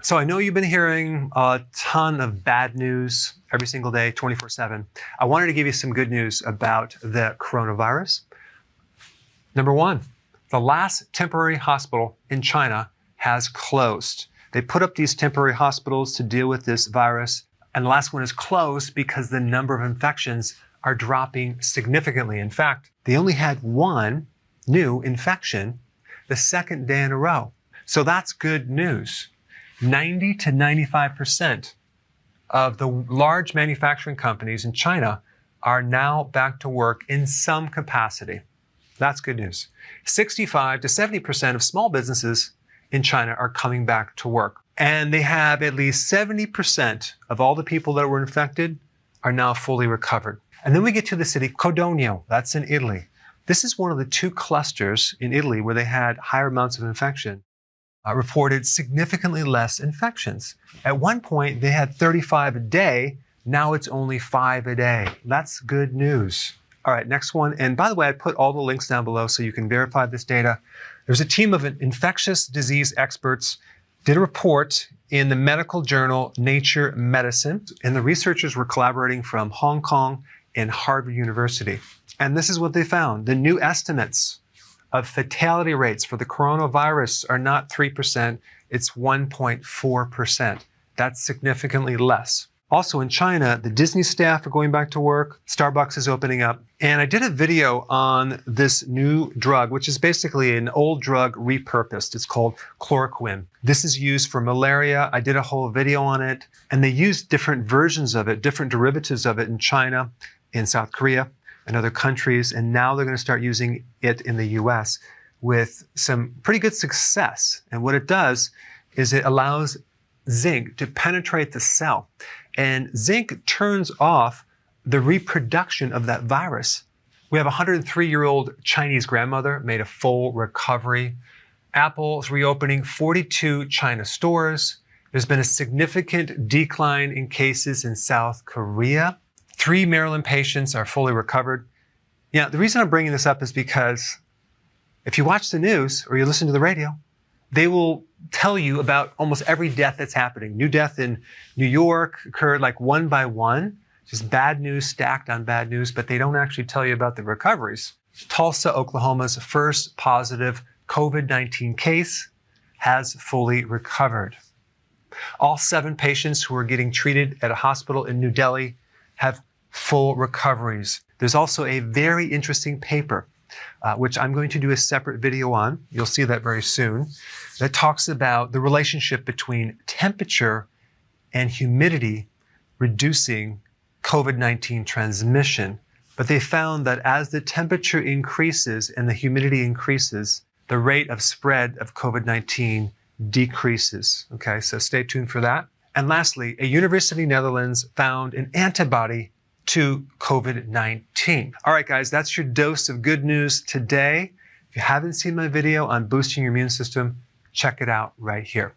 So I know you've been hearing a ton of bad news every single day, 24/7. I wanted to give you some good news about the coronavirus. Number one, the last temporary hospital in China has closed. They put up these temporary hospitals to deal with this virus, and the last one is closed because the number of infections are dropping significantly. In fact, they only had one new infection the second day in a row. So that's good news. 90 to 95% of the large manufacturing companies in China are now back to work in some capacity. That's good news. 65 to 70% of small businesses in China are coming back to work. And they have at least 70% of all the people that were infected are now fully recovered. And then we get to the city Codogno, that's in Italy. This is one of the two clusters in Italy where they had higher amounts of infection. Reported significantly less infections. At one point, they had 35 a day. Now it's only 5 a day. That's good news. All right, next one. And by the way, I put all the links down below so you can verify this data. There's a team of infectious disease experts did a report in the medical journal Nature Medicine, and the researchers were collaborating from Hong Kong and Harvard University. And this is what they found. The new estimates of fatality rates for the coronavirus are not 3%, it's 1.4%. That's significantly less. Also in China, the Disney staff are going back to work, Starbucks is opening up, and I did a video on this new drug, which is basically an old drug repurposed. It's called chloroquine. This is used for malaria. I did a whole video on it, and they used different versions of it, different derivatives of it in China, in South Korea, and other countries, and now they're going to start using it in the US with some pretty good success. And what it does is it allows zinc to penetrate the cell, and zinc turns off the reproduction of that virus. We have a 103-year-old Chinese grandmother made a full recovery. Apple's reopening 42 China stores. There's been a significant decline in cases in South Korea. 3 Maryland patients are fully recovered. Yeah, the reason I'm bringing this up is because if you watch the news or you listen to the radio, they will tell you about almost every death that's happening. New death in New York occurred like one by one, just bad news stacked on bad news, but they don't actually tell you about the recoveries. Tulsa, Oklahoma's first positive COVID-19 case has fully recovered. All 7 patients who are getting treated at a hospital in New Delhi have full recoveries. There's also a very interesting paper, which I'm going to do a separate video on. You'll see that very soon. That talks about the relationship between temperature and humidity reducing COVID-19 transmission. But they found that as the temperature increases and the humidity increases, the rate of spread of COVID-19 decreases. Okay, so stay tuned for that. And lastly, a university in the Netherlands found an antibody to COVID-19. All right, guys, that's your dose of good news today. If you haven't seen my video on boosting your immune system, check it out right here.